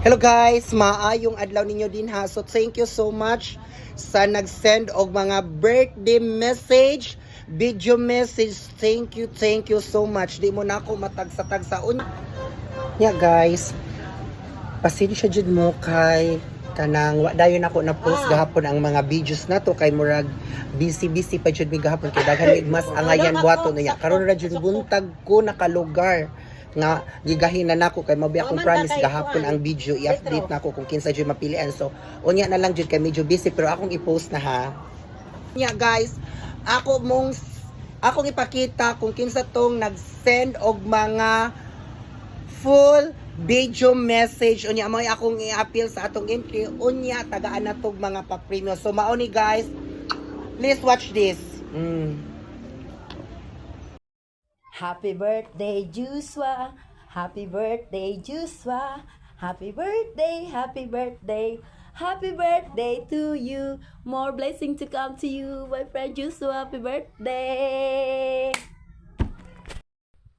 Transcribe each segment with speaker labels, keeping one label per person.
Speaker 1: Hello guys, maayong adlaw ninyo din ha. So thank you so much sa nag-send og mga birthday message, video message. Thank you so much. Di mo na ako matagsa-tagsaon. Yeah guys, pasensya jud mo kay kanang wa dayon ako na post gahapon ang mga videos nato kay murag busy pa jud mi gahapon kay daghan mig mas angayan buhaton niya. Karon ra jud buntag ko nakalugar nga gigahinan nako kay mabi akong promise gahapon ang video i-update nako kung kinsa jud mapilian. So unya na lang jud kay medyo busy pero akong i-post na ha. Yeah guys, akong ipakita kung kinsa tong nag-send og mga full video message unya mo akong i-appeal sa atong entry unya tagaan na tog mga pa-premium. So mao ni guys, please watch this.
Speaker 2: Happy birthday, Joshua. Happy birthday, Joshua. Happy birthday, happy birthday. Happy birthday to you. More blessing to come to you, my friend Joshua. Happy birthday.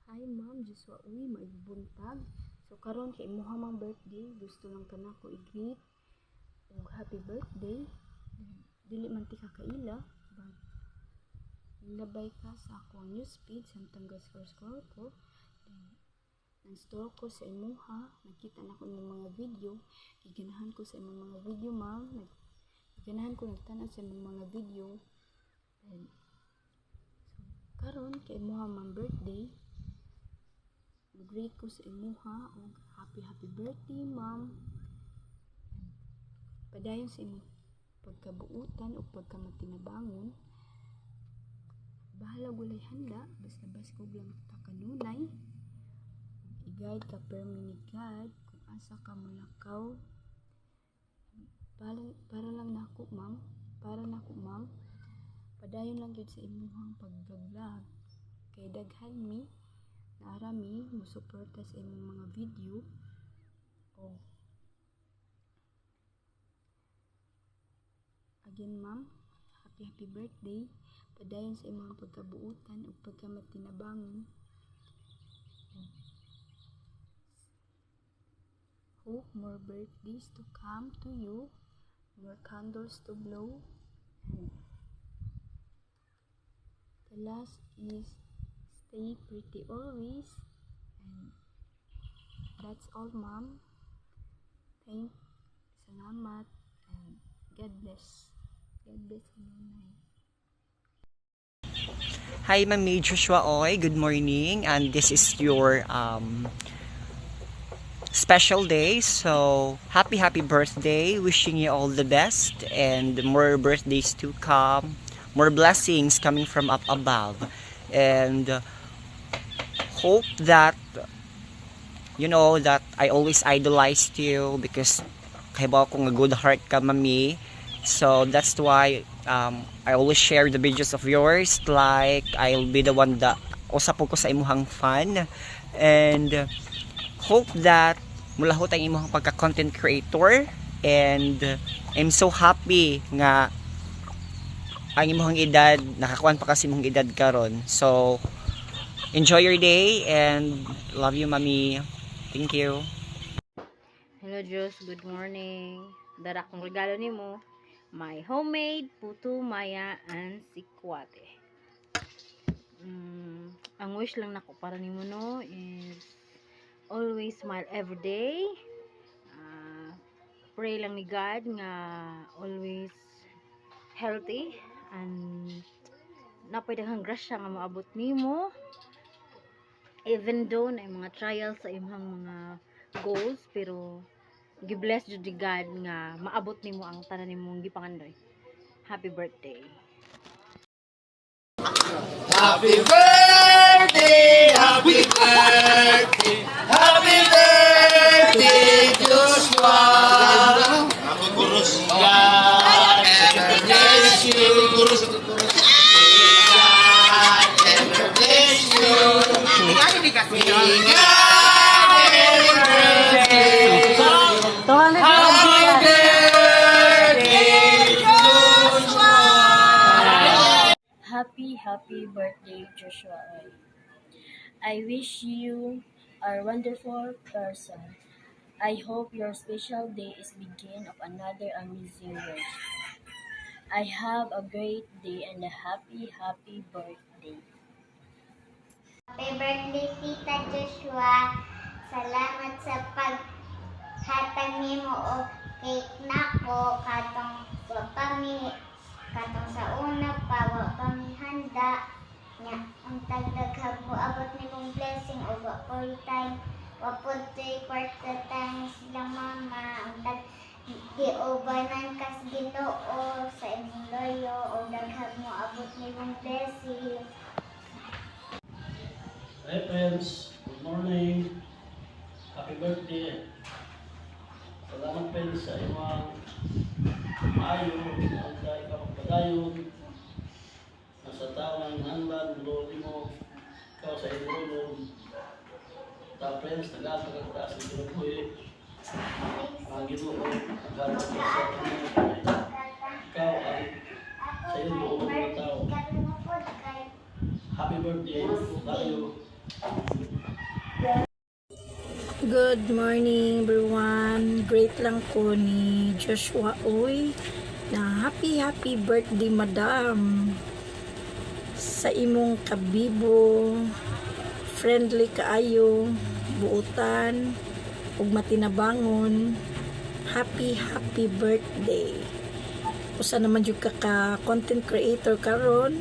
Speaker 2: Hi, Ma'am Joshua. Uy, maibuntag. So, karon kay imuha mang birthday. Gusto lang ka na ko i-greet. Happy birthday. Dili man ti kakaila. But, nabay ka sa akong newsfeed samtang scroll ko nang-store ko sa imuha, nakita na ko ng mga video, giganahan ko sa imong mga video ma'am, giganahan ko nagtanaw sa imong mga video. And so karon kay imuha mang birthday, mag-greet ko sa imuha og happy birthday ma'am. Padayon sa imong pagkabuutan o pagkamatinabangon. Bahala gulay handa, basta kog lang ta kanunay. I-guide ka permi ni God kung asa ka mulakaw. Para lang nako ma'am, Padayon lang gyud sa imuhang pag-vlog. Kay daghan mi naarami mo suporta sa imong mga video. O again ma'am, happy birthday. Padayon sa imong pagkabuutan o pagkamatinabangon. Hope more birthdays to come to you, more candles to blow. And the last is stay pretty always. And that's all, Ma'am. Salamat, and God bless. God bless you, Nanay.
Speaker 3: Hi, Ma'am Joshua Oy. Good morning. And this is your special day. So, happy birthday. Wishing you all the best and more birthdays to come. More blessings coming from up above. And hope that, you know, that I always idolized you because kahibaw ko nga good heart ka, Mami. So, that's why I always share the videos of yours, like I'll be the one that usapog ko sa imuhang fan, and hope that mulahot ang imuhang pagka-content creator. And I'm so happy nga ang imuhang edad, nakakuan pa kasi imuhang edad karon. So enjoy your day and love you, Mami. Thank you.
Speaker 4: Hello Diyos, good morning. Dara kong regalo nimo, my homemade puto maya and sikwate. Ang wish lang nako para nimo no is always smile every day. Pray lang ni God nga always healthy and napay daghang grasya nga maabot nimo even though na mga trials sa imong mga goals, pero gi-bless jud ni God nga maabot nimo ang tanan nimong gipangandoy. Happy birthday.
Speaker 5: Happy birthday, happy birthday, happy birthday, Joshua. Ako kurus God, bless you. Kurus. God, bless you.
Speaker 6: Happy birthday, Joshua. I wish you are a wonderful person. I hope your special day is begin of another amazing week. I have a great day and a happy, happy birthday.
Speaker 7: Happy birthday, Tita Joshua. Salamat sa paghatag nimo og cake nako katong katong sa una pa wa pa mi handa nya ang tagdaghag mo abot nimong blessing og wa po'y time wa pod tay kwarta time sila mama ang giubanan kas Ginoo sa imong loyo og daghag mo abot nimong blessing.
Speaker 8: Hi friends, good morning. Happy birthday. Salamat friends sa imong maayo ang dahil ka magpadayon. Nasa taong handan, loli mo, ikaw sa inulong. Ta friends, nagkakagagtaas ng tinuloy. Mga ginoo, nagkakagtaas sa tinuloy. Ikaw ang sa iyo buong mga tao. Happy birthday, love you.
Speaker 9: Good morning everyone. Great lang ko ni Joshua Uy na happy birthday madam. Sa imong kabibo, friendly kaayo, buutan, ug matinabangon. Happy birthday. Usa naman jud ka content creator karon.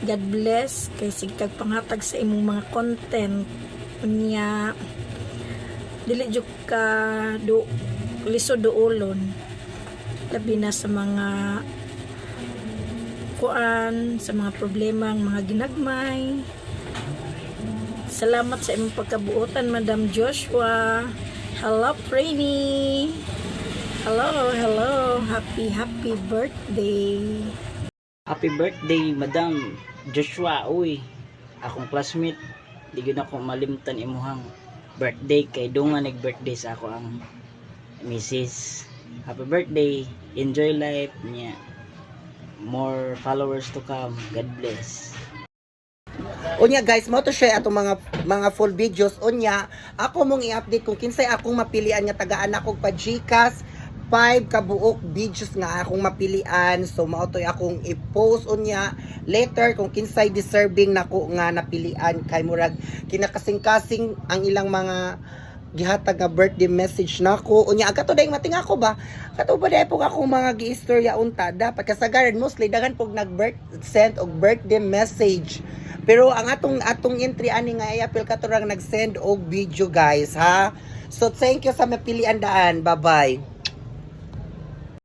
Speaker 9: God bless kay sigkag panghatag sa imong mga content unya dili jud ka lisod duolon labi na sa mga kuan sa mga problema mga ginagmay. Salamat sa imong pagkabuotan Madam Joshua. Hello Franny. Hello. Happy birthday.
Speaker 10: Happy birthday, Madam Joshua. Uy, akong classmate. Di gyud ako malimtan imuhang birthday kay dunga nag-birthday sa ako ang Mrs. Happy birthday. Enjoy life niya. More followers to come. God bless.
Speaker 1: Unya guys, mo to share atong mga full videos. Unya, ako mong i-update kung kinsay akong mapilian nga tagaan ako pa Gcash 5 kabuok videos nga akong mapilian. So mao toy akong i-post unya later kung kinsay deserving nako nga napilian kay murag kinakasing-kasing ang ilang mga gihatag nga birthday message nako. Unya aga to dayong mating ako ba? Kato ba dai pug akong mga giistorya unta dapat kasagaran mostly daghan pug send og birthday message. Pero ang atong entry ani nga i-appeal katurang nag-send og video guys ha. So thank you sa mapilian daan. Bye-bye.